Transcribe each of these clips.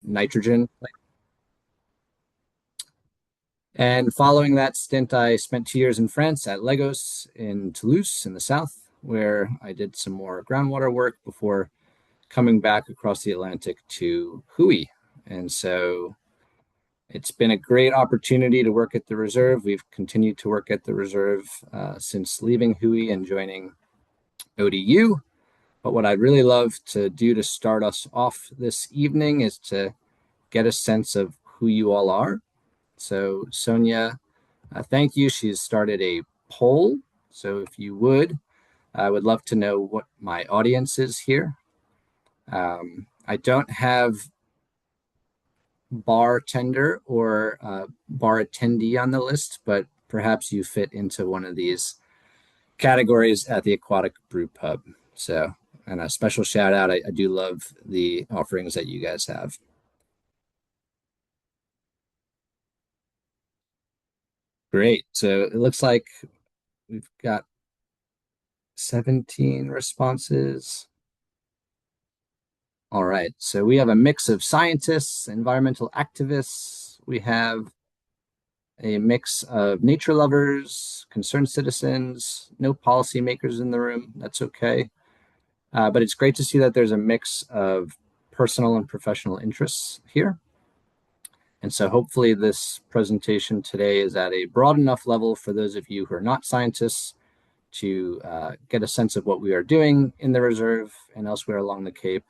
nitrogen. And following that stint, I spent 2 years in France at Lagos in Toulouse in the south, where I did some more groundwater work before coming back across the Atlantic to Hui. And so it's been a great opportunity to work at the reserve. We've continued to work at the reserve since leaving Hui and joining ODU. But what I'd really love to do to start us off this evening is to get a sense of who you all are. So Sonia, thank you. She's started a poll. So if you would, I would love to know what my audience is here. I don't have bartender or bar attendee on the list, but perhaps you fit into one of these categories at the Aquatic Brew Pub. So, and a special shout out. I do love the offerings that you guys have. Great. So it looks like we've got 17 responses. All right. So we have a mix of scientists, environmental activists. We have a mix of nature lovers, concerned citizens, no policymakers in the room. That's okay. But it's great to see that there's a mix of personal and professional interests here. And so hopefully this presentation today is at a broad enough level for those of you who are not scientists to get a sense of what we are doing in the reserve and elsewhere along the Cape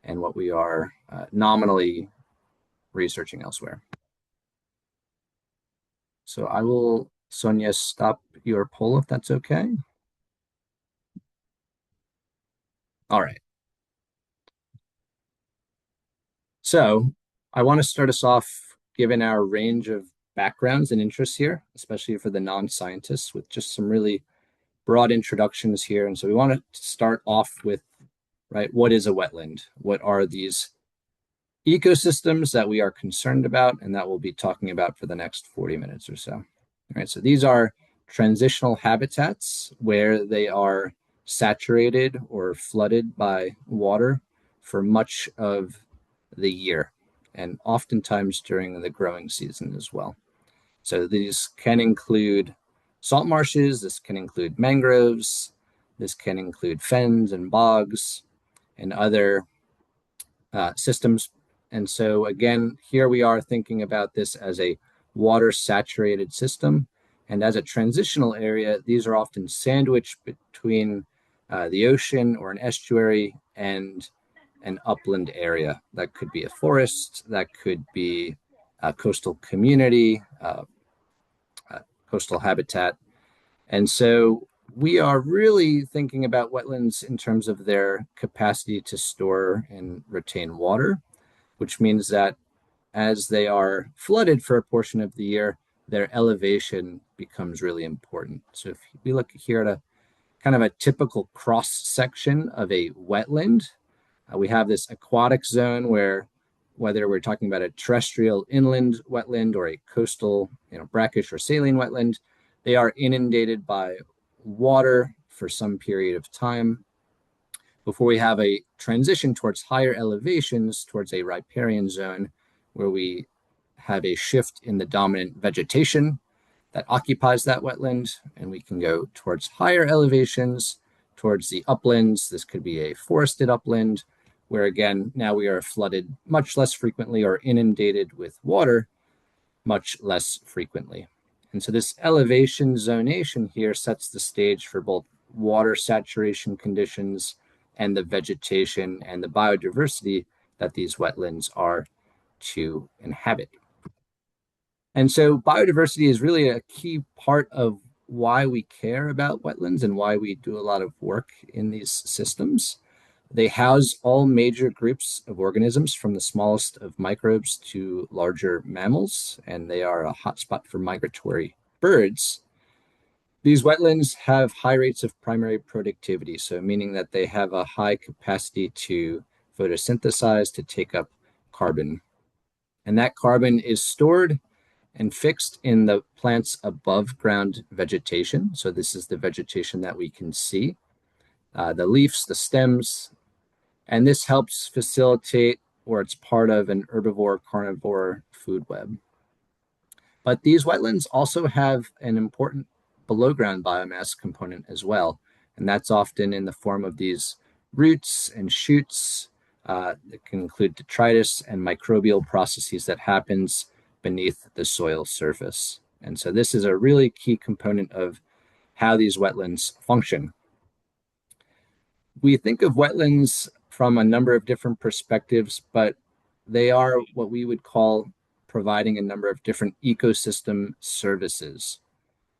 and what we are nominally researching elsewhere. So I will, Sonia, stop your poll if that's okay. All right. So I want to start us off, given our range of backgrounds and interests here, especially for the non-scientists, with just some really broad introductions here. And so we want to start off with, right, what is a wetland? What are these ecosystems that we are concerned about and that we'll be talking about for the next 40 minutes or so? All right, so these are transitional habitats where they are saturated or flooded by water for much of the year, and oftentimes during the growing season as well. So these can include salt marshes, this can include mangroves, this can include fens and bogs and other systems. And so again, here we are thinking about this as a water saturated system. And as a transitional area, these are often sandwiched between the ocean or an estuary and an upland area. That could be a forest, that could be a coastal community, coastal habitat. And so we are really thinking about wetlands in terms of their capacity to store and retain water, which means that as they are flooded for a portion of the year, their elevation becomes really important. So if we look here at a kind of a typical cross section of a wetland, we have this aquatic zone where, whether we're talking about a terrestrial inland wetland or a coastal, brackish or saline wetland, they are inundated by water for some period of time before we have a transition towards higher elevations, towards a riparian zone, where we have a shift in the dominant vegetation that occupies that wetland, and we can go towards higher elevations, towards the uplands. This could be a forested upland, where again, now we are flooded much less frequently or inundated with water much less frequently. And so this elevation zonation here sets the stage for both water saturation conditions and the vegetation and the biodiversity that these wetlands are to inhabit. And so biodiversity is really a key part of why we care about wetlands and why we do a lot of work in these systems. They house all major groups of organisms, from the smallest of microbes to larger mammals, and they are a hotspot for migratory birds. These wetlands have high rates of primary productivity, so meaning that they have a high capacity to photosynthesize, to take up carbon. And that carbon is stored and fixed in the plant's above ground vegetation. So this is the vegetation that we can see, the leaves, the stems, and this helps facilitate or it's part of an herbivore carnivore food web. But these wetlands also have an important below ground biomass component as well. And that's often in the form of these roots and shoots. That can include detritus and microbial processes that happens beneath the soil surface. And so this is a really key component of how these wetlands function. We think of wetlands from a number of different perspectives, but they are what we would call providing a number of different ecosystem services.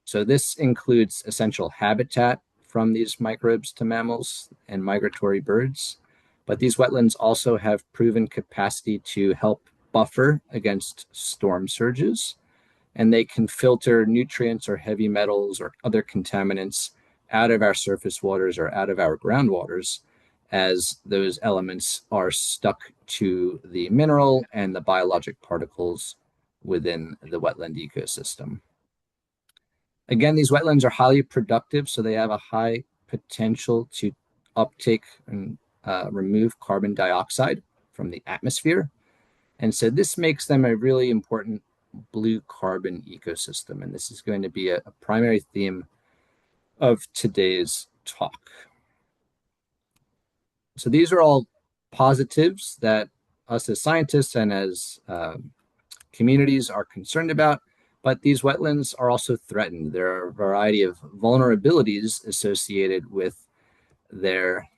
So this includes essential habitat from these microbes to mammals and migratory birds. But these wetlands also have proven capacity to help buffer against storm surges, and they can filter nutrients or heavy metals or other contaminants out of our surface waters or out of our groundwaters as those elements are stuck to the mineral and the biologic particles within the wetland ecosystem. Again, these wetlands are highly productive, so they have a high potential to uptake and remove carbon dioxide from the atmosphere. And so this makes them a really important blue carbon ecosystem. And this is going to be a primary theme of today's talk. So these are all positives that us as scientists and as communities are concerned about, but these wetlands are also threatened. There are a variety of vulnerabilities associated with their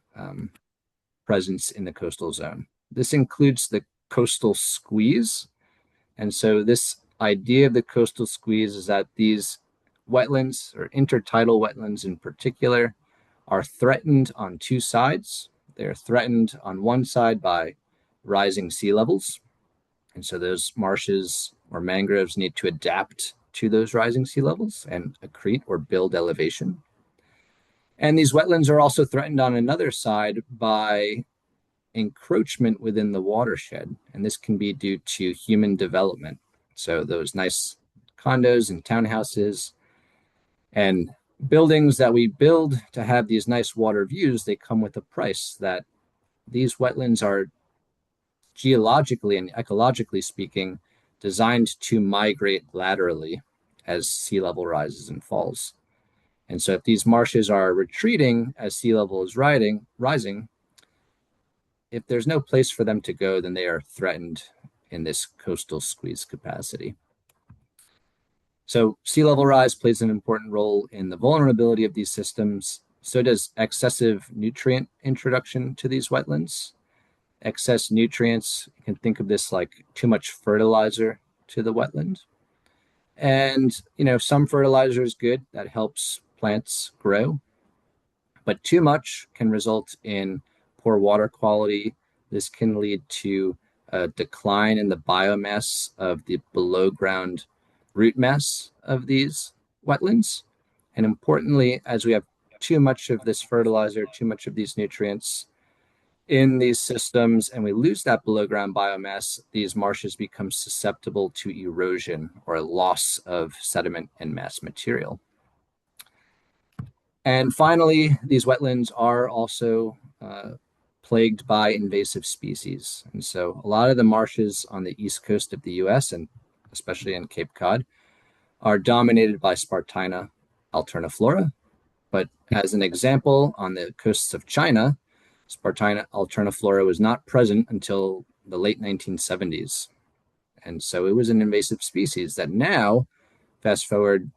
presence in the coastal zone. This includes the coastal squeeze. And so this idea of the coastal squeeze is that these wetlands, or intertidal wetlands in particular, are threatened on two sides. They're threatened on one side by rising sea levels. And so those marshes or mangroves need to adapt to those rising sea levels and accrete or build elevation. And these wetlands are also threatened on another side by encroachment within the watershed. And this can be due to human development. So those nice condos and townhouses and buildings that we build to have these nice water views, they come with a price. That these wetlands are geologically and ecologically speaking designed to migrate laterally as sea level rises and falls. And so if these marshes are retreating as sea level is rising, if there's no place for them to go, then they are threatened in this coastal squeeze capacity. So sea level rise plays an important role in the vulnerability of these systems. So does excessive nutrient introduction to these wetlands. Excess nutrients, you can think of this like too much fertilizer to the wetland. And, some fertilizer is good. That helps plants grow. But too much can result in poor water quality. This can lead to a decline in the biomass of the below ground root mass of these wetlands. And importantly, as we have too much of this fertilizer, too much of these nutrients in these systems, and we lose that below ground biomass, these marshes become susceptible to erosion or loss of sediment and mass material. And finally, these wetlands are also plagued by invasive species. And so a lot of the marshes on the east coast of the US, and especially in Cape Cod, are dominated by Spartina alterniflora. But as an example, on the coasts of China, Spartina alterniflora was not present until the late 1970s. And so it was an invasive species that now, fast forward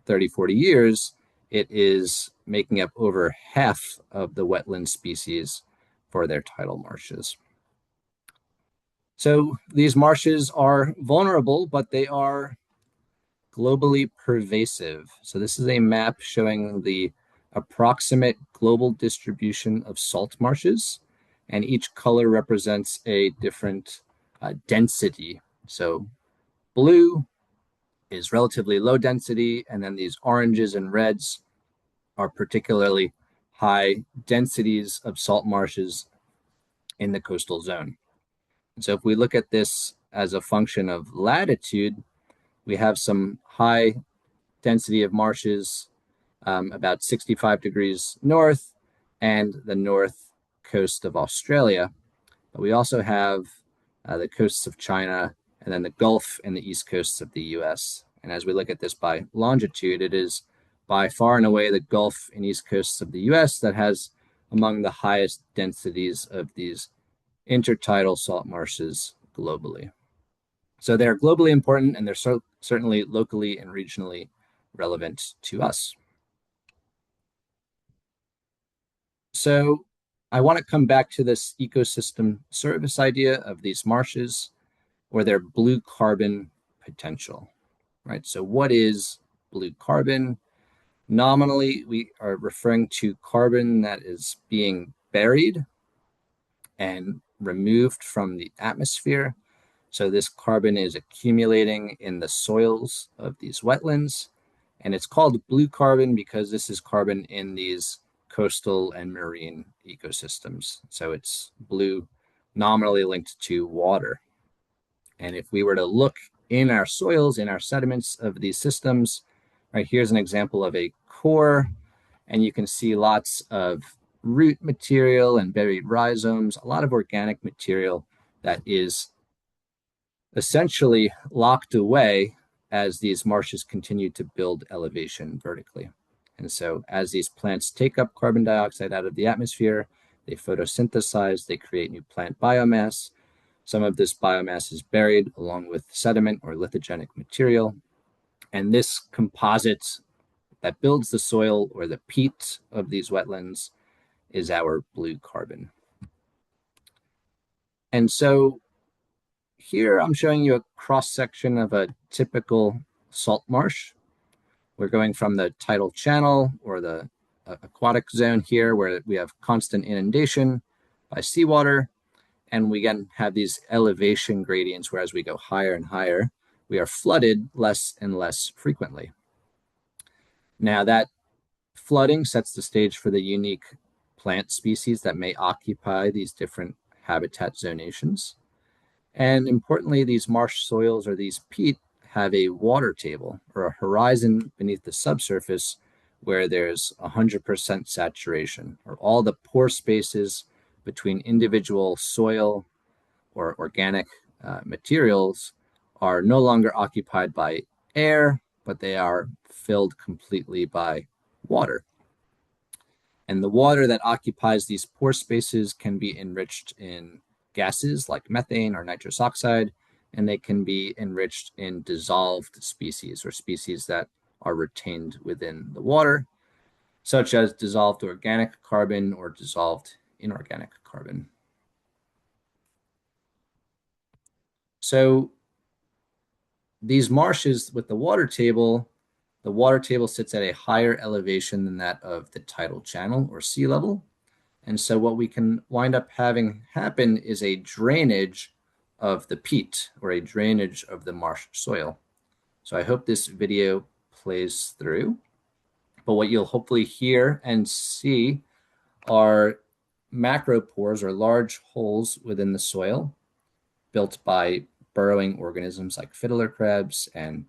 30, 40 years, it is making up over half of the wetland species for their tidal marshes. So these marshes are vulnerable, but they are globally pervasive. So this is a map showing the approximate global distribution of salt marshes, and each color represents a different density. So blue is relatively low density, and then these oranges and reds are particularly high densities of salt marshes in the coastal zone. And so if we look at this as a function of latitude, we have some high density of marshes about 65 degrees north and the north coast of Australia. But we also have the coasts of China, and then the Gulf and the east coasts of the US. And as we look at this by longitude, it is by far and away the Gulf and east coasts of the US that has among the highest densities of these intertidal salt marshes globally. So they're globally important, and they're certainly locally and regionally relevant to us. So I want to come back to this ecosystem service idea of these marshes or their blue carbon potential, right? So what is blue carbon? Nominally, we are referring to carbon that is being buried and removed from the atmosphere. So this carbon is accumulating in the soils of these wetlands. And it's called blue carbon because this is carbon in these coastal and marine ecosystems. So it's blue, nominally linked to water. And if we were to look in our soils, in our sediments of these systems, right, here's an example of a core, and you can see lots of root material and buried rhizomes, a lot of organic material that is essentially locked away as these marshes continue to build elevation vertically. And so as these plants take up carbon dioxide out of the atmosphere, they photosynthesize, they create new plant biomass. Some of this biomass is buried along with sediment or lithogenic material. And this composite that builds the soil or the peat of these wetlands is our blue carbon. And so here I'm showing you a cross section of a typical salt marsh. We're going from the tidal channel or the aquatic zone here where we have constant inundation by seawater. And we again have these elevation gradients where as we go higher and higher, we are flooded less and less frequently. Now that flooding sets the stage for the unique plant species that may occupy these different habitat zonations. And importantly, these marsh soils or these peat have a water table or a horizon beneath the subsurface where there's 100% saturation, or all the pore spaces between individual soil or organic materials are no longer occupied by air, but they are filled completely by water. And the water that occupies these pore spaces can be enriched in gases like methane or nitrous oxide, and they can be enriched in dissolved species or species that are retained within the water, such as dissolved organic carbon or dissolved inorganic carbon. So these marshes with the water table sits at a higher elevation than that of the tidal channel or sea level. And so what we can wind up having happen is a drainage of the peat or a drainage of the marsh soil. So I hope this video plays through. But what you'll hopefully hear and see are macropores or large holes within the soil built by burrowing organisms like fiddler crabs and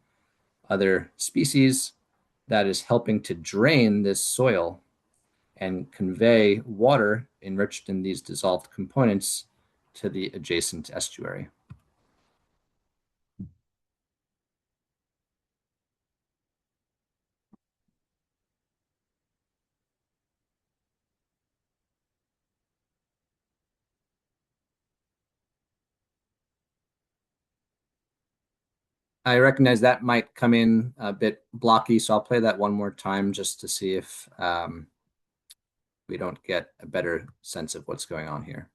other species that is helping to drain this soil and convey water enriched in these dissolved components to the adjacent estuary. I recognize that might come in a bit blocky, so I'll play that one more time just to see if we don't get a better sense of what's going on here.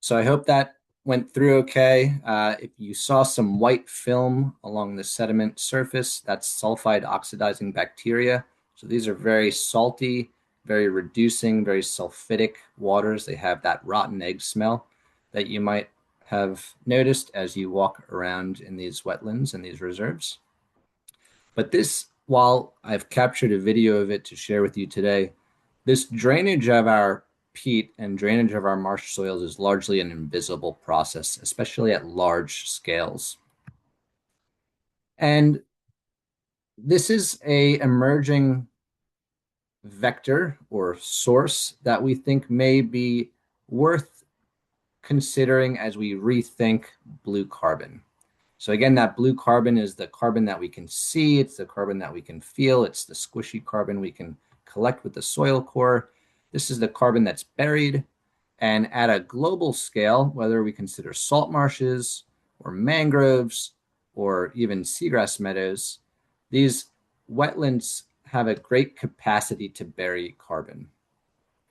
So I hope that went through okay. If you saw some white film along the sediment surface, that's sulfide oxidizing bacteria. So these are very salty, very reducing, very sulfidic waters. They have that rotten egg smell that you might have noticed as you walk around in these wetlands and these reserves. But this while I've captured a video of it to share with you today, this drainage of our peat and drainage of our marsh soils is largely an invisible process, especially at large scales. And this is a emerging vector or source that we think may be worth considering as we rethink blue carbon. So again, that blue carbon is the carbon that we can see. It's the carbon that we can feel. It's the squishy carbon we can collect with the soil core. This is the carbon that's buried. And at a global scale, whether we consider salt marshes or mangroves or even seagrass meadows, these wetlands have a great capacity to bury carbon.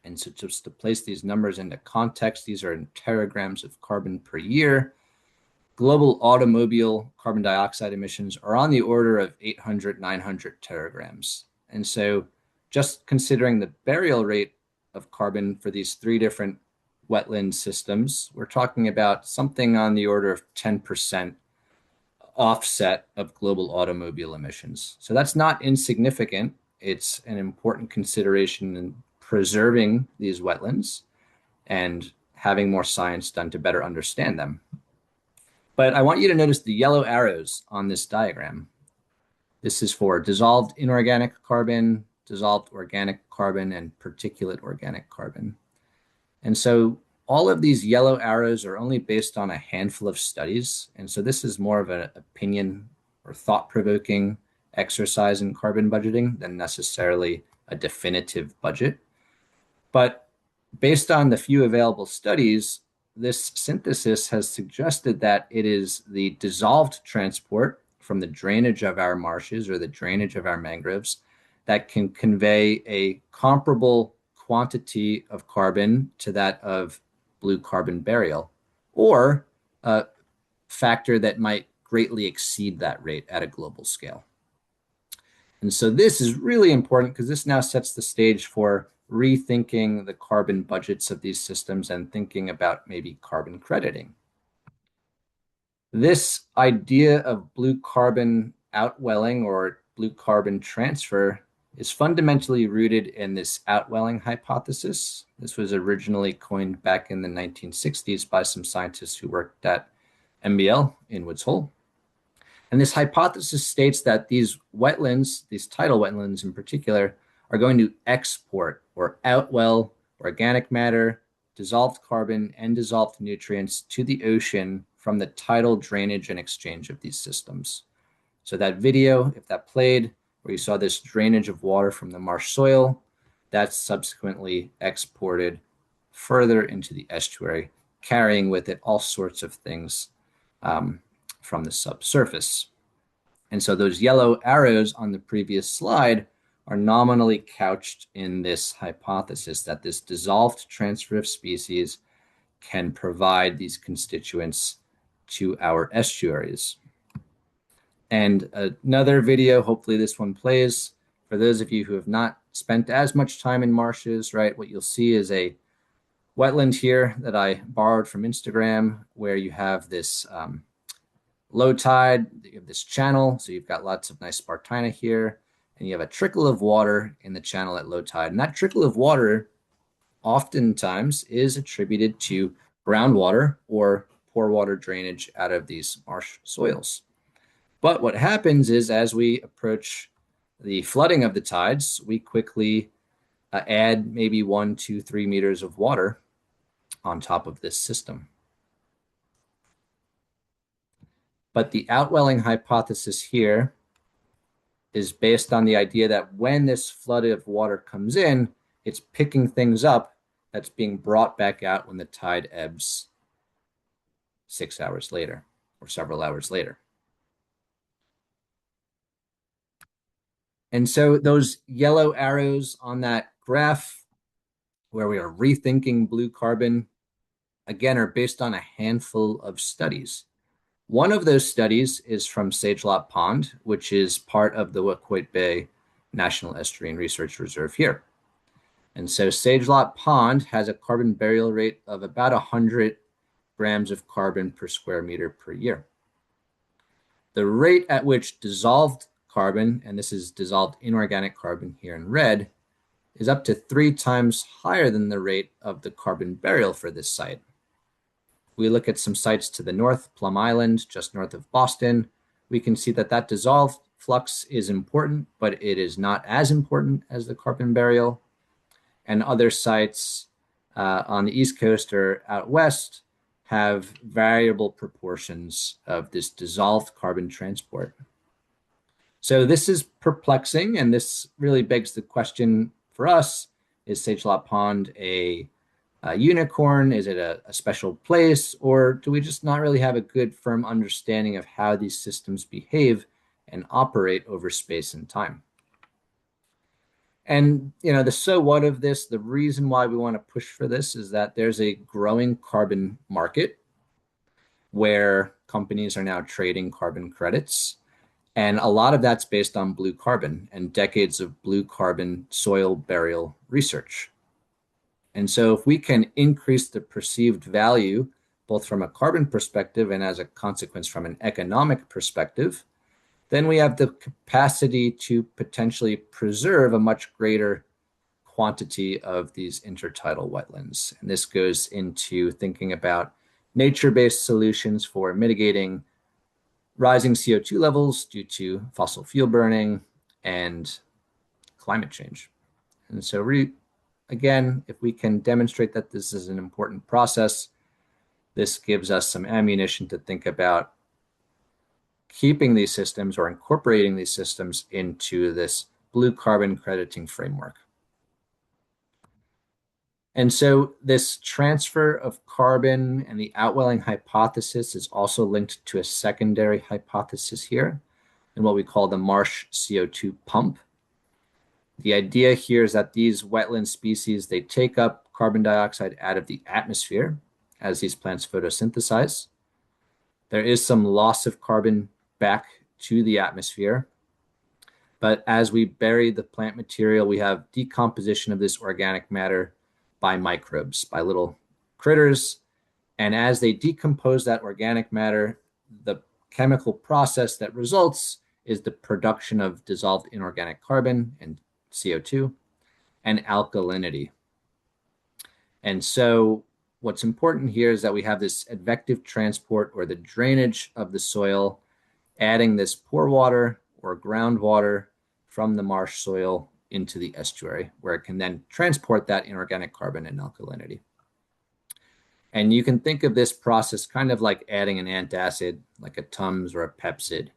And so just to place these numbers into context, these are in teragrams of carbon per year. Global automobile carbon dioxide emissions are on the order of 800, 900 teragrams. And so just considering the burial rate of carbon for these three different wetland systems, we're talking about something on the order of 10% offset of global automobile emissions. So that's not insignificant. It's an important consideration in preserving these wetlands and having more science done to better understand them. But I want you to notice the yellow arrows on this diagram. This is for dissolved inorganic carbon, dissolved organic carbon, and particulate organic carbon. And so all of these yellow arrows are only based on a handful of studies. And so this is more of an opinion or thought-provoking exercise in carbon budgeting than necessarily a definitive budget. But based on the few available studies, this synthesis has suggested that it is the dissolved transport from the drainage of our marshes or the drainage of our mangroves that can convey a comparable quantity of carbon to that of blue carbon burial, or a factor that might greatly exceed that rate at a global scale. And so this is really important because this now sets the stage for rethinking the carbon budgets of these systems and thinking about maybe carbon crediting. This idea of blue carbon outwelling or blue carbon transfer is fundamentally rooted in this outwelling hypothesis. This was originally coined back in the 1960s by some scientists who worked at MBL in Woods Hole. And this hypothesis states that these wetlands, these tidal wetlands in particular, are going to export or outwell organic matter, dissolved carbon, and dissolved nutrients to the ocean from the tidal drainage and exchange of these systems. So that video, if that played, where you saw this drainage of water from the marsh soil, that's subsequently exported further into the estuary, carrying with it all sorts of things from the subsurface. And so those yellow arrows on the previous slide are nominally couched in this hypothesis that this dissolved transfer of species can provide these constituents to our estuaries. And another video, hopefully this one plays, for those of you who have not spent as much time in marshes, right, what you'll see is a wetland here that I borrowed from Instagram where you have this low tide, you have this channel, so you've got lots of nice Spartina here, and you have a trickle of water in the channel at low tide. And that trickle of water oftentimes is attributed to groundwater or poor water drainage out of these marsh soils. But what happens is as we approach the flooding of the tides, we quickly add maybe 1, 2, 3 meters of water on top of this system. But the outwelling hypothesis here is based on the idea that when this flood of water comes in, it's picking things up that's being brought back out when the tide ebbs 6 hours later or several hours later. And so those yellow arrows on that graph where we are rethinking blue carbon, again, are based on a handful of studies. One of those studies is from Sagelot Pond, which is part of the Wacoit Bay National Estuarine Research Reserve here. And so Sagelot Pond has a carbon burial rate of about 100 grams of carbon per square meter per year. The rate at which dissolved carbon, and this is dissolved inorganic carbon here in red, is up to 3 times higher than the rate of the carbon burial for this site. We look at some sites to the north, Plum Island, just north of Boston. We can see that that dissolved flux is important, but it is not as important as the carbon burial. And other sites on the East Coast or out west have variable proportions of this dissolved carbon transport. So this is perplexing, and this really begs the question for us, is Sagelot Pond a unicorn? Is it a special place? Or do we just not really have a good firm understanding of how these systems behave and operate over space and time? And, the so what of this, the reason why we want to push for this is that there's a growing carbon market where companies are now trading carbon credits. And a lot of that's based on blue carbon and decades of blue carbon soil burial research. And so if we can increase the perceived value, both from a carbon perspective and as a consequence from an economic perspective, then we have the capacity to potentially preserve a much greater quantity of these intertidal wetlands. And this goes into thinking about nature-based solutions for mitigating rising CO2 levels due to fossil fuel burning and climate change. And so again, if we can demonstrate that this is an important process, this gives us some ammunition to think about keeping these systems or incorporating these systems into this blue carbon crediting framework. And so this transfer of carbon and the outwelling hypothesis is also linked to a secondary hypothesis here in what we call the marsh CO2 pump. The idea here is that these wetland species, they take up carbon dioxide out of the atmosphere as these plants photosynthesize. There is some loss of carbon back to the atmosphere. But as we bury the plant material, we have decomposition of this organic matter by microbes, by little critters. And as they decompose that organic matter, the chemical process that results is the production of dissolved inorganic carbon and CO2 and alkalinity. And so what's important here is that we have this advective transport or the drainage of the soil, adding this pore water or groundwater from the marsh soil into the estuary, where it can then transport that inorganic carbon and alkalinity. And you can think of this process kind of like adding an antacid, like a Tums or a Pepsid,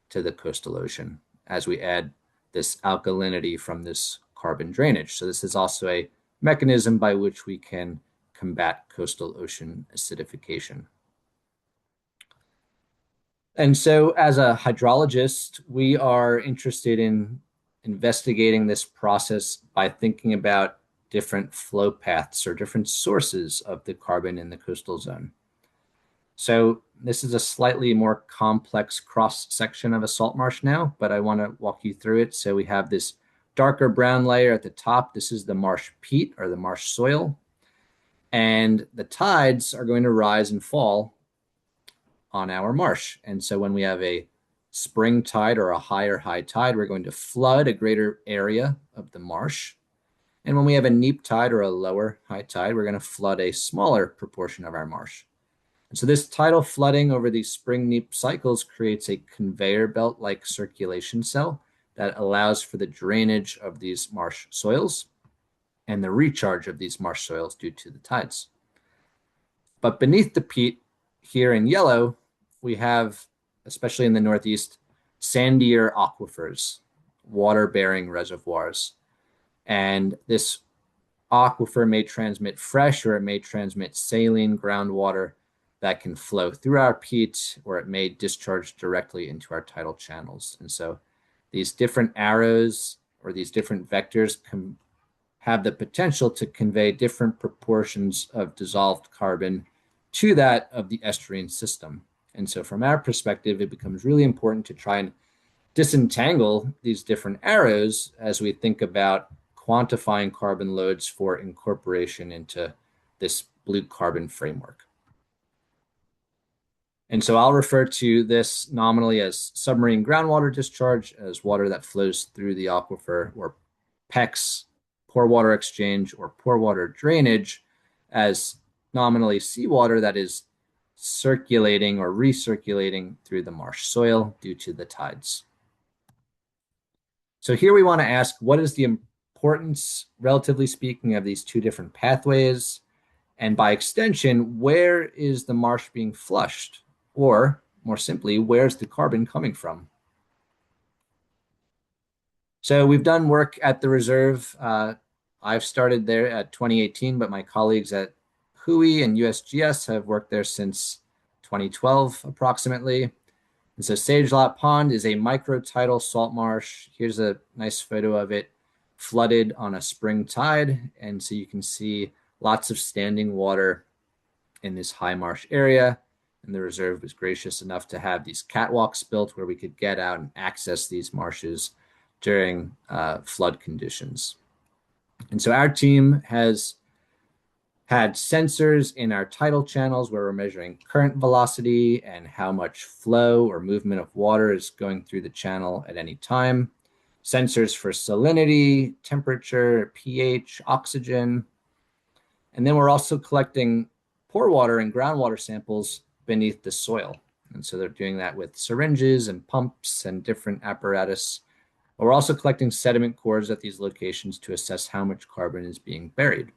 to the coastal ocean as we add this alkalinity from this carbon drainage. So this is also a mechanism by which we can combat coastal ocean acidification. And so as a hydrologist, we are interested in investigating this process by thinking about different flow paths or different sources of the carbon in the coastal zone. So this is a slightly more complex cross section of a salt marsh now, but I want to walk you through it. So we have this darker brown layer at the top. This is the marsh peat or the marsh soil. And the tides are going to rise and fall on our marsh. And so when we have a spring tide or a higher high tide, we're going to flood a greater area of the marsh. And when we have a neap tide or a lower high tide, we're going to flood a smaller proportion of our marsh. And so this tidal flooding over these spring neap cycles creates a conveyor belt-like circulation cell that allows for the drainage of these marsh soils and the recharge of these marsh soils due to the tides. But beneath the peat, here in yellow, we have, especially in the Northeast, sandier aquifers, water-bearing reservoirs. And this aquifer may transmit fresh or it may transmit saline groundwater that can flow through our peat, or it may discharge directly into our tidal channels. And so these different arrows or these different vectors can have the potential to convey different proportions of dissolved carbon to that of the estuarine system. And so from our perspective, it becomes really important to try and disentangle these different arrows as we think about quantifying carbon loads for incorporation into this blue carbon framework. And so I'll refer to this nominally as submarine groundwater discharge, as water that flows through the aquifer, or PEX, pore water exchange, or pore water drainage, as nominally seawater that is circulating or recirculating through the marsh soil due to the tides. So here we want to ask, what is the importance, relatively speaking, of these two different pathways? And by extension, where is the marsh being flushed? Or more simply, where's the carbon coming from? So we've done work at the reserve. I've started there at 2018, but my colleagues at WHOI and USGS have worked there since 2012 approximately. And so Sagelot Pond is a microtidal salt marsh. Here's a nice photo of it flooded on a spring tide. And so you can see lots of standing water in this high marsh area. And the reserve was gracious enough to have these catwalks built where we could get out and access these marshes during flood conditions. And so our team has had sensors in our tidal channels where we're measuring current velocity and how much flow or movement of water is going through the channel at any time. Sensors for salinity, temperature, pH, oxygen. And then we're also collecting pore water and groundwater samples beneath the soil. And so they're doing that with syringes and pumps and different apparatus. But we're also collecting sediment cores at these locations to assess how much carbon is being buried.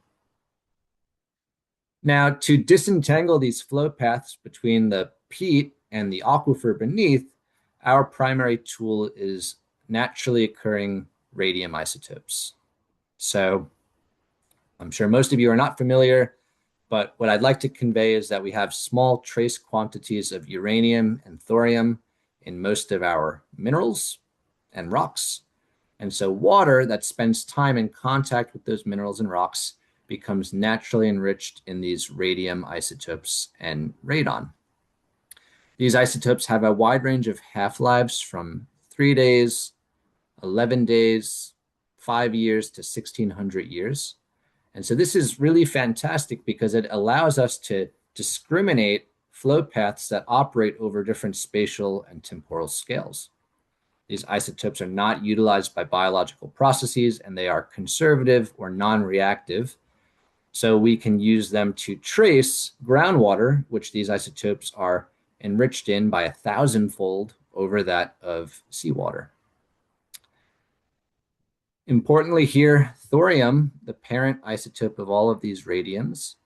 Now, to disentangle these flow paths between the peat and the aquifer beneath, our primary tool is naturally occurring radium isotopes. So I'm sure most of you are not familiar, but what I'd like to convey is that we have small trace quantities of uranium and thorium in most of our minerals and rocks. And so water that spends time in contact with those minerals and rocks becomes naturally enriched in these radium isotopes and radon. These isotopes have a wide range of half-lives from 3 days, 11 days, 5 years to 1,600 years. And so this is really fantastic because it allows us to discriminate flow paths that operate over different spatial and temporal scales. These isotopes are not utilized by biological processes, and they are conservative or non-reactive. So we can use them to trace groundwater, which these isotopes are enriched in by 1,000-fold over that of seawater. Importantly here, thorium, the parent isotope of all of these radiums,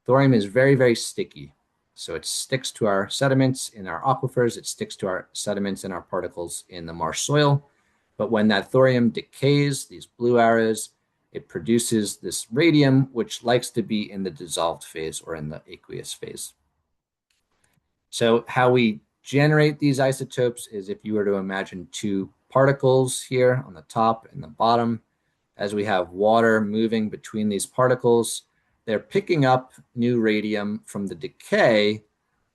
thorium is very, very sticky. So it sticks to our sediments in our aquifers, it sticks to our sediments and our particles in the marsh soil. But when that thorium decays, these blue arrows, it produces this radium, which likes to be in the dissolved phase or in the aqueous phase. So how we generate these isotopes is if you were to imagine two particles here on the top and the bottom. As we have water moving between these particles, they're picking up new radium from the decay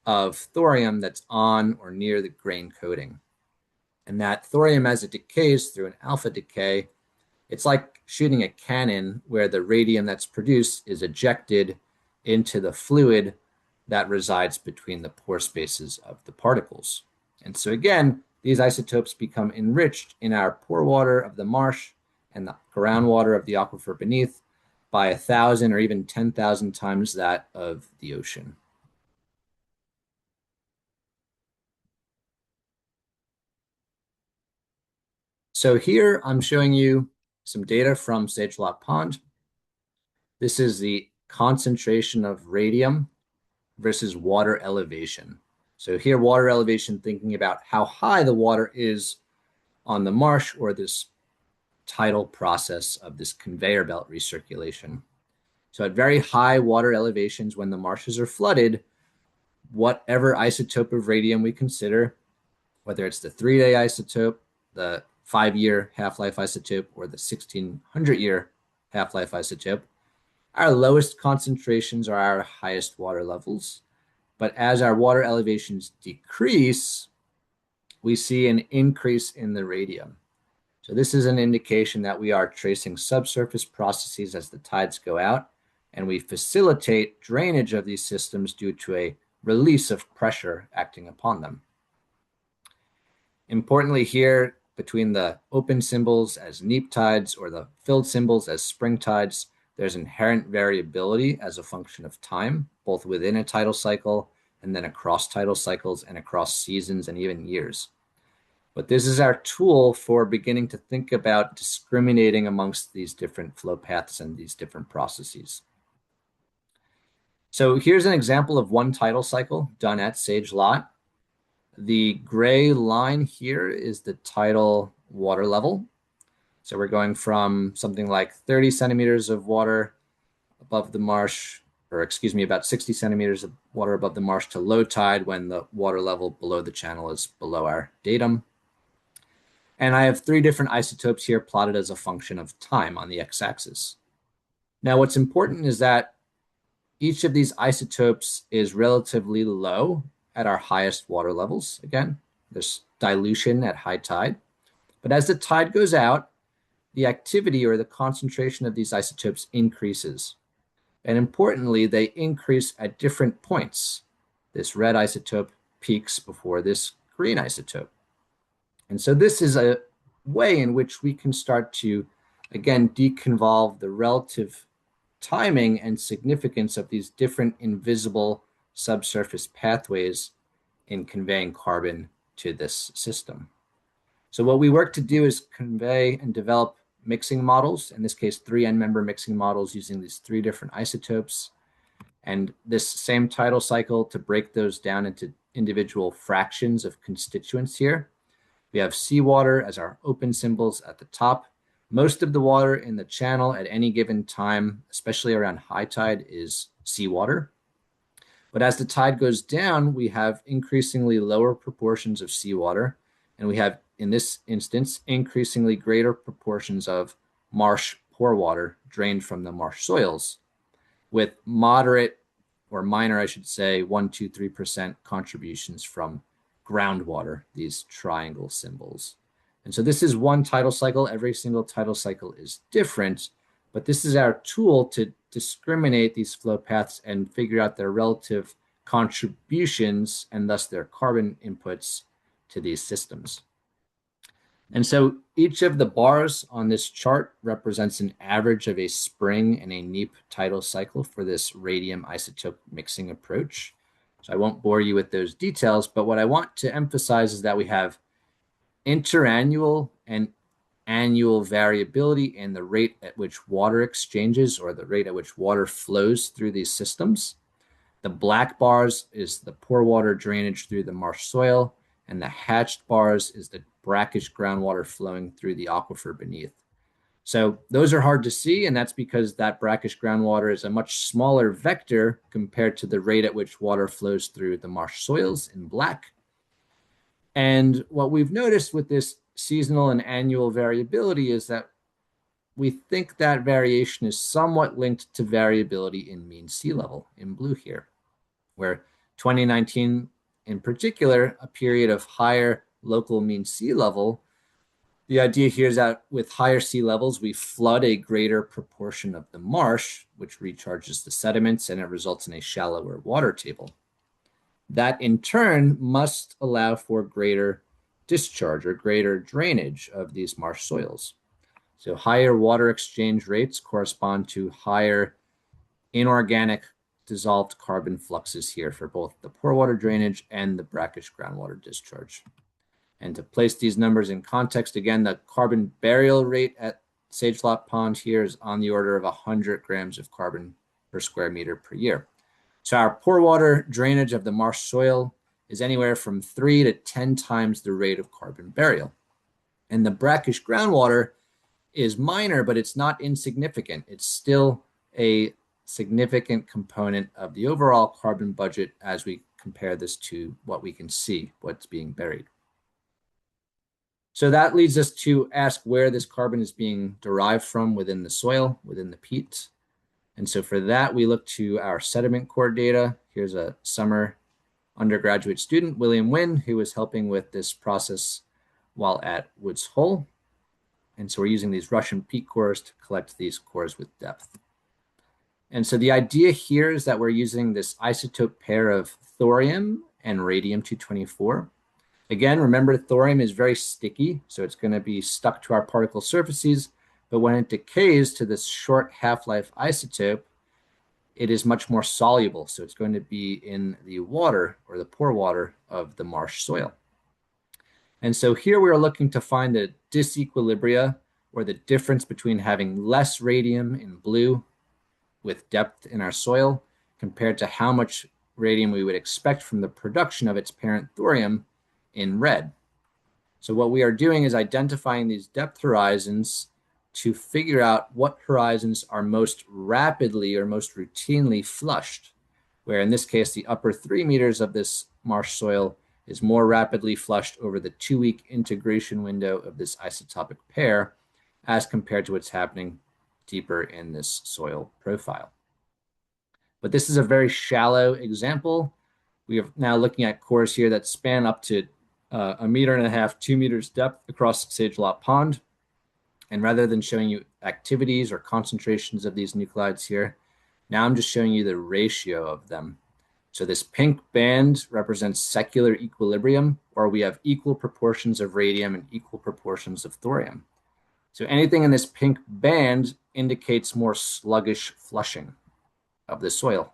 of thorium that's on or near the grain coating. And that thorium, as it decays through an alpha decay, it's like shooting a cannon where the radium that's produced is ejected into the fluid that resides between the pore spaces of the particles. And so again, these isotopes become enriched in our pore water of the marsh and the groundwater of the aquifer beneath by 1,000 or even 10,000 times that of the ocean. So here I'm showing you some data from Sagelot Pond. This is the concentration of radium versus water elevation. So here, water elevation, thinking about how high the water is on the marsh or this tidal process of this conveyor belt recirculation. So at very high water elevations, when the marshes are flooded, whatever isotope of radium we consider, whether it's the 3-day isotope, the 5-year half-life isotope, or the 1,600-year half-life isotope, our lowest concentrations are our highest water levels. But as our water elevations decrease, we see an increase in the radium. So this is an indication that we are tracing subsurface processes as the tides go out, and we facilitate drainage of these systems due to a release of pressure acting upon them. Importantly here, between the open symbols as neap tides or the filled symbols as spring tides, there's inherent variability as a function of time, both within a tidal cycle and then across tidal cycles and across seasons and even years. But this is our tool for beginning to think about discriminating amongst these different flow paths and these different processes. So here's an example of one tidal cycle done at Sage Lot. The gray line here is the tidal water level. So we're going from something like 30 centimeters of water above the marsh, or excuse me, about 60 centimeters of water above the marsh to low tide when the water level below the channel is below our datum. And I have three different isotopes here plotted as a function of time on the x-axis. Now, what's important is that each of these isotopes is relatively low at our highest water levels. Again, there's dilution at high tide. But as the tide goes out, the activity or the concentration of these isotopes increases. And importantly, they increase at different points. This red isotope peaks before this green isotope. And so this is a way in which we can start to, again, deconvolve the relative timing and significance of these different invisible subsurface pathways in conveying carbon to this system. So what we work to do is convey and develop mixing models, in this case, 3 n-member mixing models using these 3 different isotopes, and this same tidal cycle to break those down into individual fractions of constituents here. We have seawater as our open symbols at the top. Most of the water in the channel at any given time, especially around high tide, is seawater. But as the tide goes down, we have increasingly lower proportions of seawater, and we have, in this instance, increasingly greater proportions of marsh pore water drained from the marsh soils, with moderate, or minor, I should say, 1, 2, 3% contributions from groundwater, these triangle symbols. And so this is one tidal cycle. Every single tidal cycle is different, but this is our tool to discriminate these flow paths and figure out their relative contributions and thus their carbon inputs to these systems. And so each of the bars on this chart represents an average of a spring and a neap tidal cycle for this radium isotope mixing approach. So I won't bore you with those details, but what I want to emphasize is that we have interannual and annual variability in the rate at which water exchanges or the rate at which water flows through these systems. The black bars is the pore water drainage through the marsh soil, and the hatched bars is the brackish groundwater flowing through the aquifer beneath. So those are hard to see, and that's because that brackish groundwater is a much smaller vector compared to the rate at which water flows through the marsh soils in black. And what we've noticed with this seasonal and annual variability is that we think that variation is somewhat linked to variability in mean sea level in blue here, where 2019 in particular, a period of higher local mean sea level. The idea here is that with higher sea levels, we flood a greater proportion of the marsh, which recharges the sediments, and it results in a shallower water table. That in turn must allow for greater discharge or greater drainage of these marsh soils. So higher water exchange rates correspond to higher inorganic dissolved carbon fluxes here for both the pore water drainage and the brackish groundwater discharge. And to place these numbers in context, again, the carbon burial rate at Sage Lot Pond here is on the order of 100 grams of carbon per square meter per year. So our pore water drainage of the marsh soil is anywhere from 3 to 10 times the rate of carbon burial. And the brackish groundwater is minor, but it's not insignificant. It's still a significant component of the overall carbon budget as we compare this to what we can see, what's being buried. So that leads us to ask where this carbon is being derived from within the soil, within the peat. And so for that, we look to our sediment core data. Here's a summer undergraduate student, William Wynn, who was helping with this process while at Woods Hole. And so we're using these Russian peat cores to collect these cores with depth. And so the idea here is that we're using this isotope pair of thorium and radium-224. Again, remember thorium is very sticky, so it's going to be stuck to our particle surfaces, but when it decays to this short half-life isotope, it is much more soluble, so it's going to be in the water or the pore water of the marsh soil. And so here we are looking to find the disequilibria, or the difference between having less radium in blue with depth in our soil compared to how much radium we would expect from the production of its parent thorium in red. So what we are doing is identifying these depth horizons to figure out what horizons are most rapidly or most routinely flushed, where in this case, the upper 3 meters of this marsh soil is more rapidly flushed over the 2-week integration window of this isotopic pair as compared to what's happening deeper in this soil profile. But this is a very shallow example. We are now looking at cores here that span up to 1.5 meters, 2 meters depth across Sage Lot Pond. And rather than showing you activities or concentrations of these nuclides here, now I'm just showing you the ratio of them. So this pink band represents secular equilibrium, or we have equal proportions of radium and equal proportions of thorium. So anything in this pink band indicates more sluggish flushing of the soil.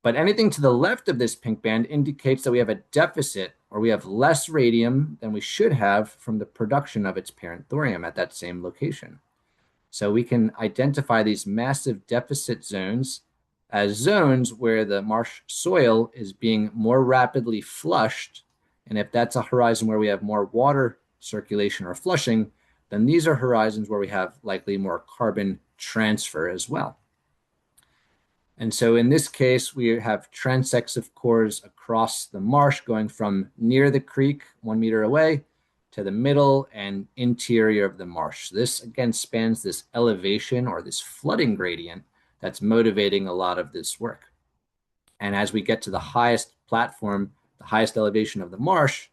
But anything to the left of this pink band indicates that we have a deficit, or we have less radium than we should have from the production of its parent thorium at that same location. So we can identify these massive deficit zones as zones where the marsh soil is being more rapidly flushed. And if that's a horizon where we have more water circulation or flushing, then these are horizons where we have likely more carbon transfer as well. And so in this case, we have transective cores across the marsh going from near the creek, 1 meter away, to the middle and interior of the marsh. This again spans this elevation or this flooding gradient that's motivating a lot of this work. And as we get to the highest platform, the highest elevation of the marsh,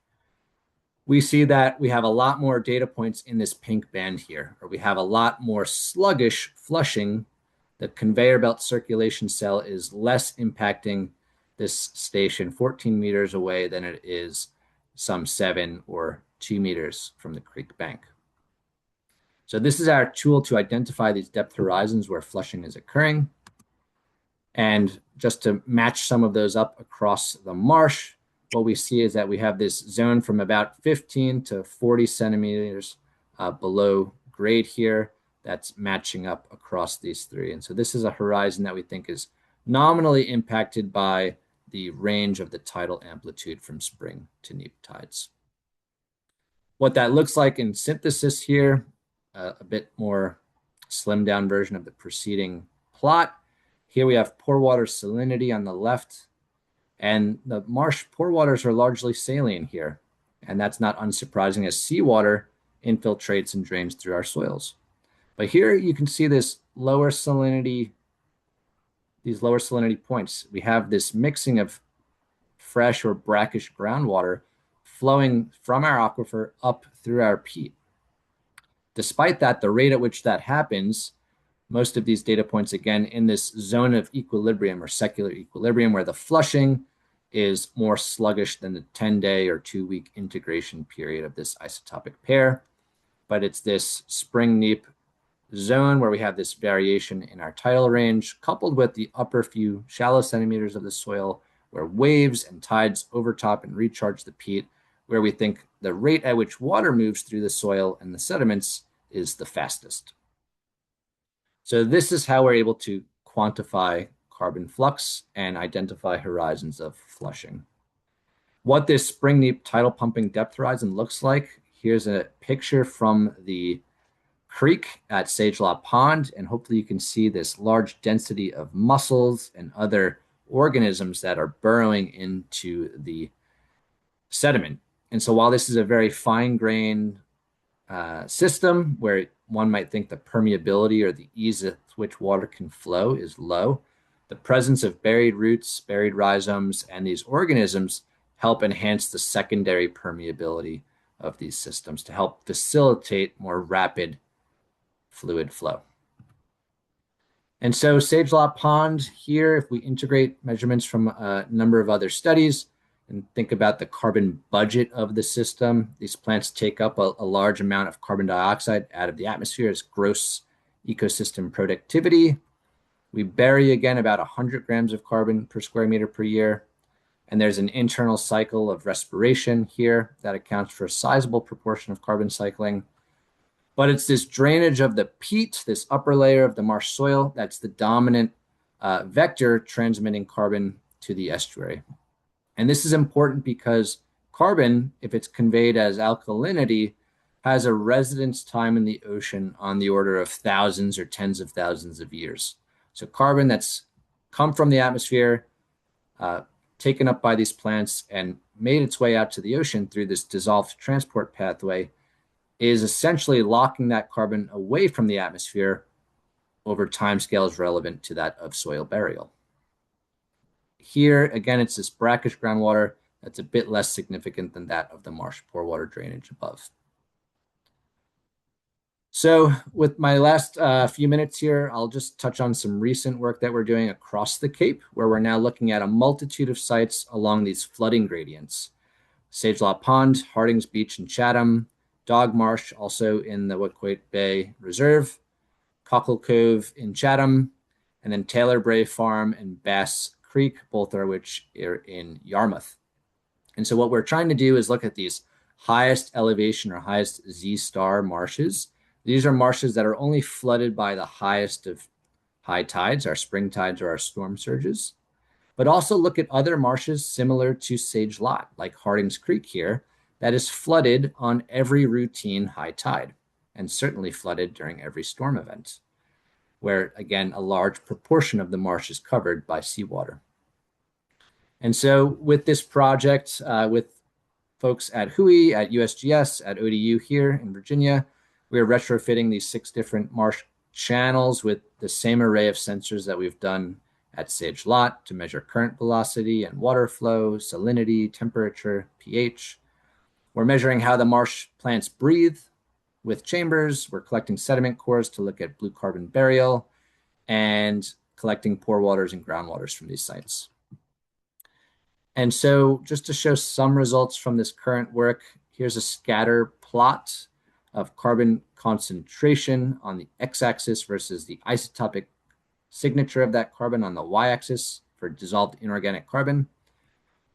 we see that we have a lot more data points in this pink band here, or we have a lot more sluggish flushing. The conveyor belt circulation cell is less impacting this station 14 meters away than it is some 7 or 2 meters from the creek bank. So this is our tool to identify these depth horizons where flushing is occurring. And just to match some of those up across the marsh, what we see is that we have this zone from about 15 to 40 centimeters below grade here that's matching up across these three. And so this is a horizon that we think is nominally impacted by the range of the tidal amplitude from spring to neap tides. What that looks like in synthesis here, a bit more slimmed down version of the preceding plot. Here we have pore water salinity on the left, and the marsh pore waters are largely saline here. And that's not unsurprising as seawater infiltrates and drains through our soils. But here you can see this lower salinity, these lower salinity points. We have this mixing of fresh or brackish groundwater flowing from our aquifer up through our peat. Despite that, the rate at which that happens, most of these data points, again, in this zone of equilibrium or secular equilibrium, where the flushing is more sluggish than the 10-day or 2-week integration period of this isotopic pair. But it's this spring neap zone where we have this variation in our tidal range, coupled with the upper few shallow centimeters of the soil, where waves and tides overtop and recharge the peat, where we think the rate at which water moves through the soil and the sediments is the fastest. So this is how we're able to quantify carbon flux and identify horizons of flushing. What this spring neap tidal pumping depth horizon looks like, here's a picture from the creek at Sage Lot Pond, and hopefully you can see this large density of mussels and other organisms that are burrowing into the sediment. And so while this is a very fine-grained system where one might think the permeability or the ease at which water can flow is low, the presence of buried roots, buried rhizomes, and these organisms help enhance the secondary permeability of these systems to help facilitate more rapid fluid flow. And so Sage Lot Pond here, if we integrate measurements from a number of other studies and think about the carbon budget of the system, these plants take up a large amount of carbon dioxide out of the atmosphere as gross ecosystem productivity. We bury again about 100 grams of carbon per square meter per year. And there's an internal cycle of respiration here that accounts for a sizable proportion of carbon cycling. But it's this drainage of the peat, this upper layer of the marsh soil, that's the dominant vector transmitting carbon to the estuary. And this is important because carbon, if it's conveyed as alkalinity, has a residence time in the ocean on the order of thousands or tens of thousands of years. So carbon that's come from the atmosphere, uh, taken up by these plants, and made its way out to the ocean through this dissolved transport pathway is essentially locking that carbon away from the atmosphere over timescales relevant to that of soil burial. Here, again, it's this brackish groundwater that's a bit less significant than that of the marsh pore water drainage above. So with my last few minutes here, I'll just touch on some recent work that we're doing across the Cape, where we're now looking at a multitude of sites along these flooding gradients. Sage Lot Pond, Hardings Beach and Chatham, Dog Marsh, also in the Wickwait Bay Reserve, Cockle Cove in Chatham, and then Taylor Brae Farm and Bass Creek, both of which are in Yarmouth. And so what we're trying to do is look at these highest elevation or highest Z-star marshes. These are marshes that are only flooded by the highest of high tides, our spring tides or our storm surges, but also look at other marshes similar to Sage Lot, like Hardings Creek here, that is flooded on every routine high tide, and certainly flooded during every storm event, where, again, a large proportion of the marsh is covered by seawater. And so with this project, with folks at WHOI, at USGS, at ODU here in Virginia, we are retrofitting these 6 different marsh channels with the same array of sensors that we've done at Sage Lot to measure current velocity and water flow, salinity, temperature, pH. We're measuring how the marsh plants breathe with chambers. We're collecting sediment cores to look at blue carbon burial and collecting pore waters and groundwaters from these sites. And so just to show some results from this current work, here's a scatter plot of carbon concentration on the x-axis versus the isotopic signature of that carbon on the y-axis for dissolved inorganic carbon.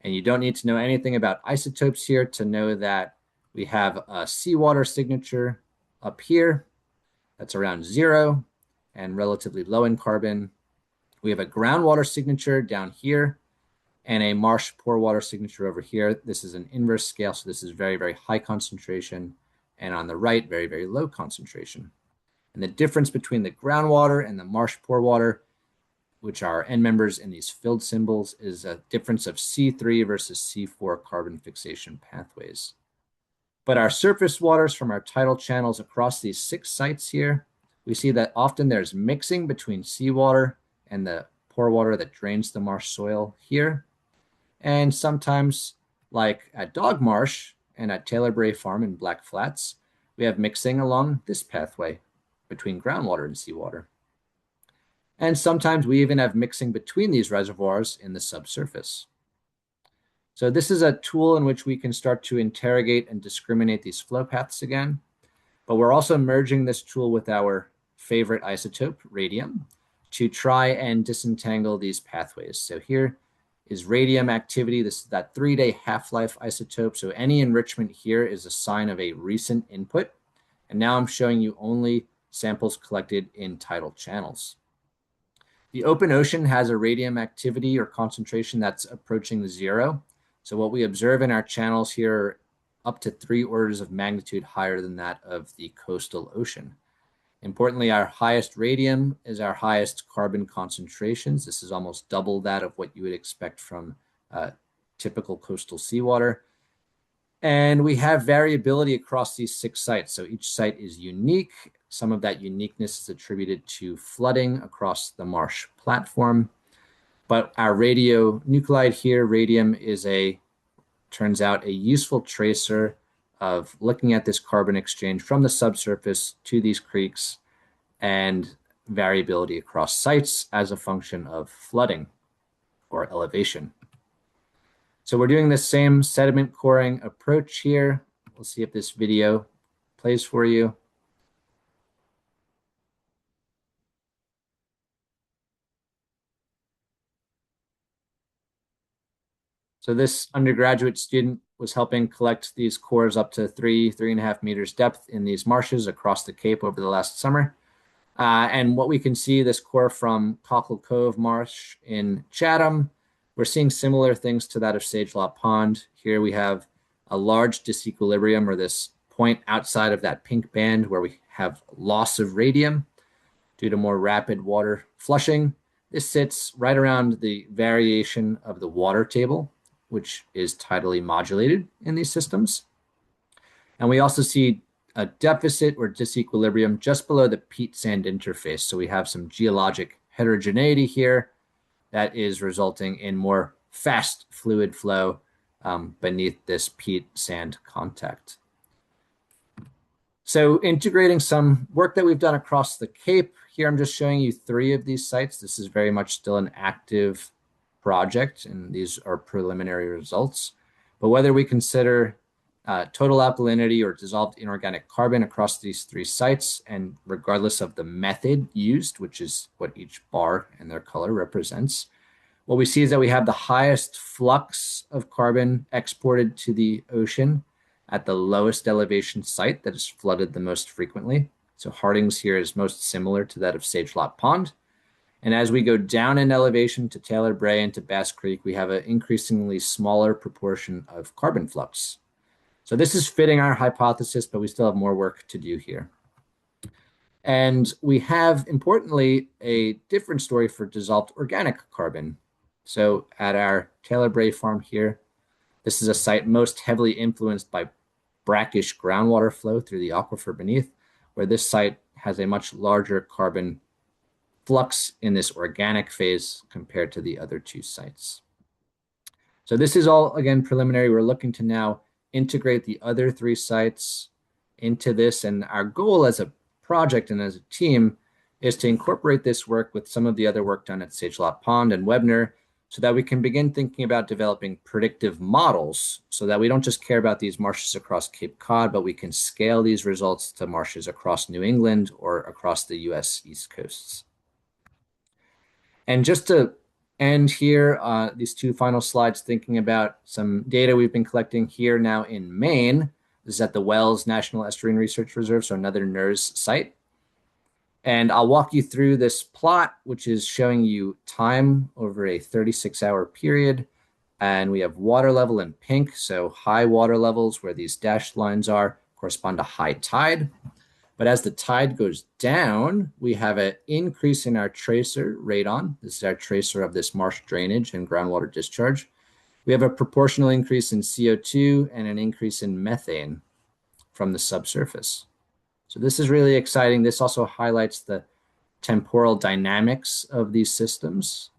And you don't need to know anything about isotopes here to know that we have a seawater signature up here that's around 0 and relatively low in carbon. We have a groundwater signature down here and a marsh pore water signature over here. This is an inverse scale, so this is very, very high concentration, and on the right, very, very low concentration. And the difference between the groundwater and the marsh pore water, which are end members in these filled symbols, is a difference of C3 versus C4 carbon fixation pathways. But our surface waters from our tidal channels across these 6 sites here, we see that often there's mixing between seawater and the pore water that drains the marsh soil here. And sometimes, like at Dog Marsh and at Taylor Brae Farm in Black Flats, we have mixing along this pathway between groundwater and seawater. And sometimes we even have mixing between these reservoirs in the subsurface. So this is a tool in which we can start to interrogate and discriminate these flow paths again. But we're also merging this tool with our favorite isotope, radium, to try and disentangle these pathways. So here is radium activity. This is that 3-day half-life isotope. So any enrichment here is a sign of a recent input. And now I'm showing you only samples collected in tidal channels. The open ocean has a radium activity or concentration that's approaching the 0. So what we observe in our channels here are up to 3 orders of magnitude higher than that of the coastal ocean. Importantly, our highest radium is our highest carbon concentrations. This is almost double that of what you would expect from typical coastal seawater. And we have variability across these 6 sites. So each site is unique. Some of that uniqueness is attributed to flooding across the marsh platform. But our radionuclide here, radium, is turns out a useful tracer of looking at this carbon exchange from the subsurface to these creeks and variability across sites as a function of flooding or elevation. So we're doing the same sediment coring approach here. We'll see if this video plays for you. So this undergraduate student was helping collect these cores up to 3.5 meters depth in these marshes across the Cape over the last summer. And what we can see, this core from Cockle Cove Marsh in Chatham, we're seeing similar things to that of Sagelot Pond. Here we have a large disequilibrium, or this point outside of that pink band where we have loss of radium due to more rapid water flushing. This sits right around the variation of the water table, which is tidally modulated in these systems. And we also see a deficit or disequilibrium just below the peat sand interface. So we have some geologic heterogeneity here that is resulting in more fast fluid flow beneath this peat sand contact. So integrating some work that we've done across the Cape, here I'm just showing you 3 of these sites. This is very much still an active project, and these are preliminary results. But whether we consider total alkalinity or dissolved inorganic carbon across these 3 sites, and regardless of the method used, which is what each bar and their color represents, what we see is that we have the highest flux of carbon exported to the ocean at the lowest elevation site that is flooded the most frequently. So Hardings here is most similar to that of Sagelot Pond. And as we go down in elevation to Taylor Brae and to Bass Creek, we have an increasingly smaller proportion of carbon flux. So this is fitting our hypothesis, but we still have more work to do here. And we have, importantly, a different story for dissolved organic carbon. So at our Taylor Brae farm here, this is a site most heavily influenced by brackish groundwater flow through the aquifer beneath, where this site has a much larger carbon flux in this organic phase compared to the other 2 sites. So this is all, again, preliminary. We're looking to now integrate the other 3 sites into this. And our goal as a project and as a team is to incorporate this work with some of the other work done at Sagelot Pond and Webner, so that we can begin thinking about developing predictive models so that we don't just care about these marshes across Cape Cod, but we can scale these results to marshes across New England or across the US East Coasts. And just to end here, these 2 final slides, thinking about some data we've been collecting here now in Maine. This is at the Wells National Estuarine Research Reserve, so another NERS site. And I'll walk you through this plot, which is showing you time over a 36-hour period. And we have water level in pink. So high water levels, where these dashed lines are, correspond to high tide. But as the tide goes down, we have an increase in our tracer radon. This is our tracer of this marsh drainage and groundwater discharge. We have a proportional increase in CO2 and an increase in methane from the subsurface. So this is really exciting. This also highlights the temporal dynamics of these systems.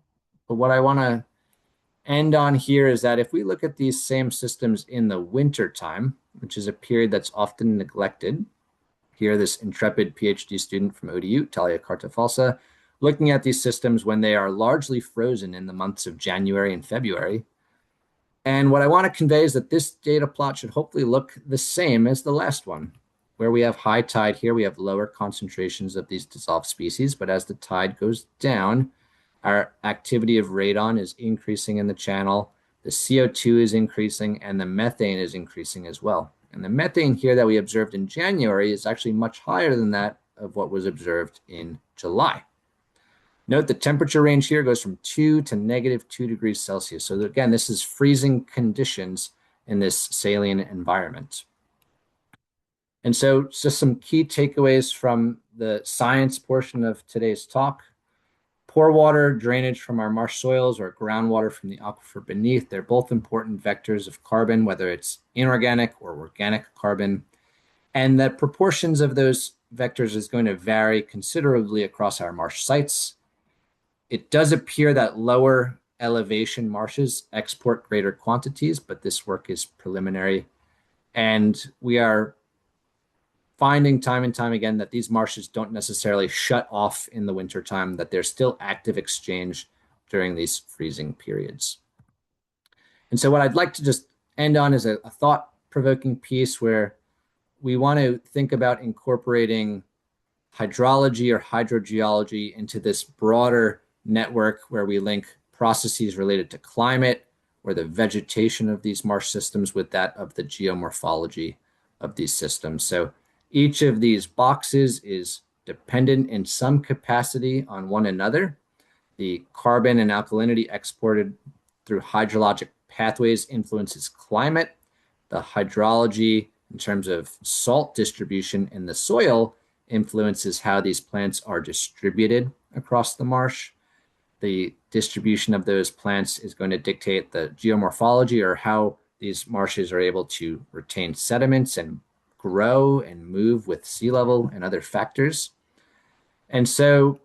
But what I want to end on here is that if we look at these same systems in the winter time, which is a period that's often neglected, here this intrepid PhD student from ODU, Talia Cartafalsa, looking at these systems when they are largely frozen in the months of January and February. And what I want to convey is that this data plot should hopefully look the same as the last one. Where we have high tide here, we have lower concentrations of these dissolved species, but as the tide goes down, our activity of radon is increasing in the channel, the CO2 is increasing, and the methane is increasing as well. And the methane here that we observed in January is actually much higher than that of what was observed in July. Note the temperature range here goes from 2 to -2 degrees Celsius. So again, this is freezing conditions in this saline environment. And so just some key takeaways from the science portion of today's talk. Pore water drainage from our marsh soils or groundwater from the aquifer beneath, they're both important vectors of carbon, whether it's inorganic or organic carbon. And the proportions of those vectors is going to vary considerably across our marsh sites. It does appear that lower elevation marshes export greater quantities, but this work is preliminary. And we are finding time and time again that these marshes don't necessarily shut off in the wintertime, that there's still active exchange during these freezing periods. And so what I'd like to just end on is a thought-provoking piece where we want to think about incorporating hydrology or hydrogeology into this broader network where we link processes related to climate or the vegetation of these marsh systems with that of the geomorphology of these systems. So each of these boxes is dependent in some capacity on one another. The carbon and alkalinity exported through hydrologic pathways influences climate. The hydrology, in terms of salt distribution in the soil, influences how these plants are distributed across the marsh. The distribution of those plants is going to dictate the geomorphology, or how these marshes are able to retain sediments and grow and move with sea level and other factors. And so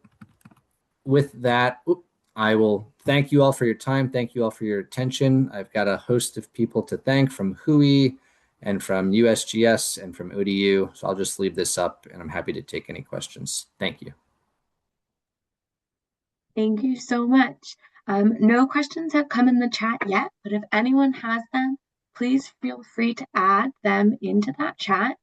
with that, I will thank you all for your time. Thank you all for your attention. I've got a host of people to thank from WHOI and from USGS and from ODU. So I'll just leave this up and I'm happy to take any questions. Thank you. Thank you so much. No questions have come in the chat yet, but if anyone has them, please feel free to add them into that chat.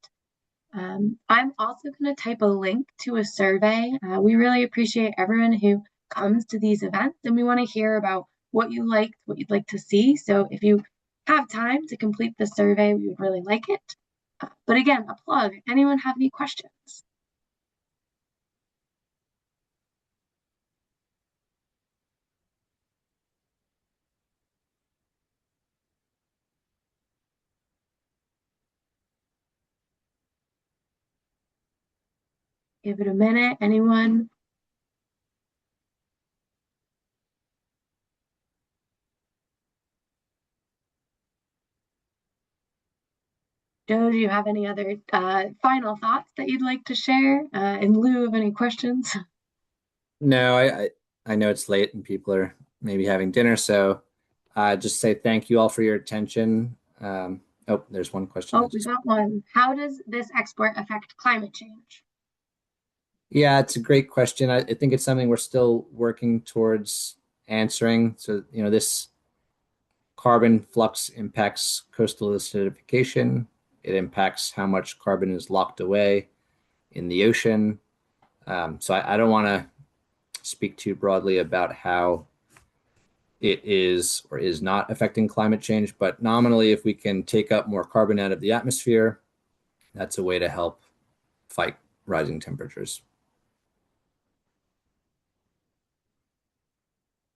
I'm also going to type a link to a survey. We really appreciate everyone who comes to these events, and we want to hear about what you liked, what you'd like to see. So if you have time to complete the survey, we would really like it. But again, a plug. Anyone have any questions? Give it a minute. Anyone? Joe, do you have any other final thoughts that you'd like to share in lieu of any questions? No, I know it's late and people are maybe having dinner, so just say thank you all for your attention. Oh, there's one question. Oh, we got one. How does this export affect climate change? Yeah, it's a great question. I think it's something we're still working towards answering. So, this carbon flux impacts coastal acidification. It impacts how much carbon is locked away in the ocean. So I don't want to speak too broadly about how it is or is not affecting climate change, but nominally, if we can take up more carbon out of the atmosphere, that's a way to help fight rising temperatures.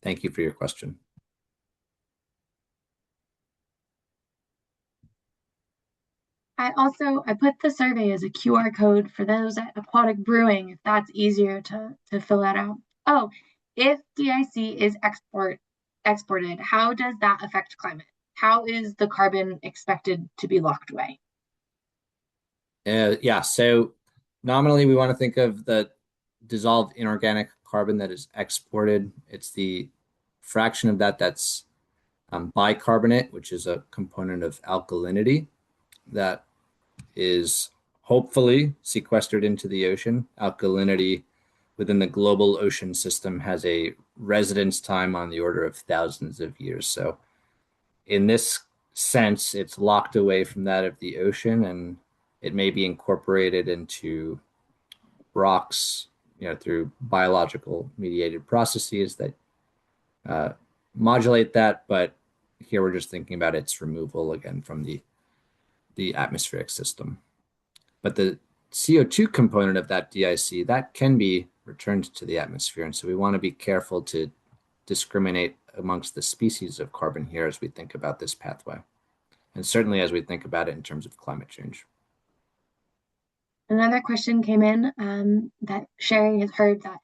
Thank you for your question. I put the survey as a QR code for those at Aquatic Brewing, if that's easier to fill that out. Oh, if DIC is exported, how does that affect climate? How is the carbon expected to be locked away? Yeah, so nominally we want to think of the dissolved inorganic carbon that is exported. It's the fraction of that that's bicarbonate, which is a component of alkalinity that is hopefully sequestered into the ocean. Alkalinity within the global ocean system has a residence time on the order of thousands of years. So in this sense, it's locked away from that of the ocean, and it may be incorporated into rocks, through biological mediated processes that modulate that. But here we're just thinking about its removal again from the atmospheric system. But the CO2 component of that DIC, that can be returned to the atmosphere. And so we want to be careful to discriminate amongst the species of carbon here as we think about this pathway. And certainly as we think about it in terms of climate change. Another question came in that Sherry has heard that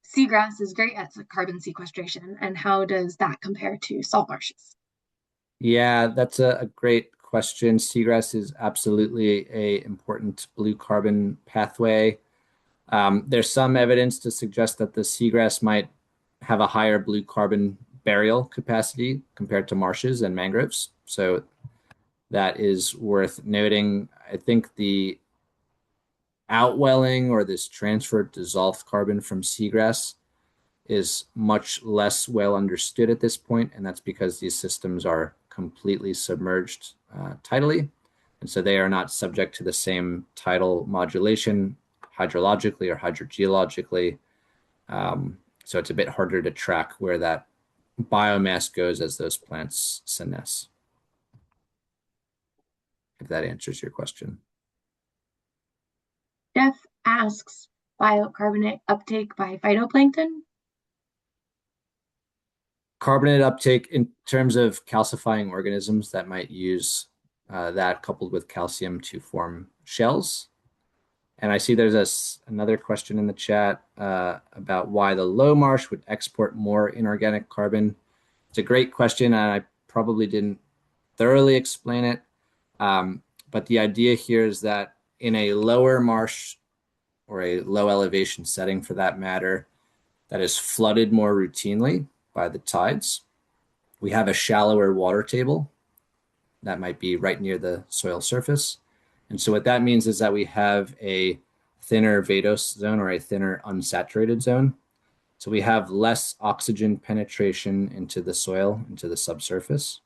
seagrass is great at carbon sequestration, and how does that compare to salt marshes? Yeah, that's a great question. Seagrass is absolutely a important blue carbon pathway. There's some evidence to suggest that the seagrass might have a higher blue carbon burial capacity compared to marshes and mangroves. So that is worth noting. I think the outwelling or this transfer dissolved carbon from seagrass is much less well understood at this point, and that's because these systems are completely submerged tidally, and so they are not subject to the same tidal modulation hydrologically or hydrogeologically. So it's a bit harder to track where that biomass goes as those plants senesce, if that answers your question. Jeff asks, biocarbonate uptake by phytoplankton? Carbonate uptake in terms of calcifying organisms that might use that coupled with calcium to form shells. And I see there's another question in the chat about why the low marsh would export more inorganic carbon. It's a great question, and I probably didn't thoroughly explain it. But the idea here is that in a lower marsh or a low elevation setting for that matter, that is flooded more routinely by the tides, we have a shallower water table that might be right near the soil surface. And so what that means is that we have a thinner vadose zone or a thinner unsaturated zone. So we have less oxygen penetration into the soil, into the subsurface.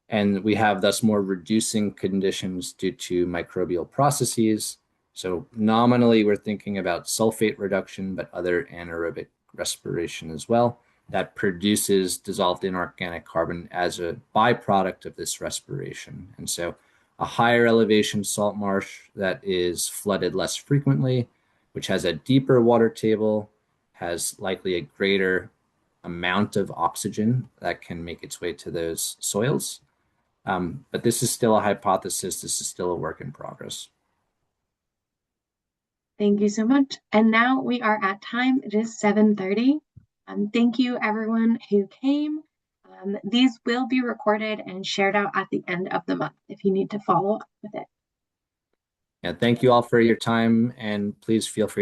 And we have thus more reducing conditions due to microbial processes. So nominally, we're thinking about sulfate reduction, but other anaerobic respiration as well that produces dissolved inorganic carbon as a byproduct of this respiration. And so a higher elevation salt marsh that is flooded less frequently, which has a deeper water table, has likely a greater amount of oxygen that can make its way to those soils. But this is still a hypothesis. This is still a work in progress. Thank you so much. And now we are at time. It is 7:30. Thank you everyone who came. These will be recorded and shared out at the end of the month if you need to follow up with it. Yeah, thank you all for your time, and please feel free to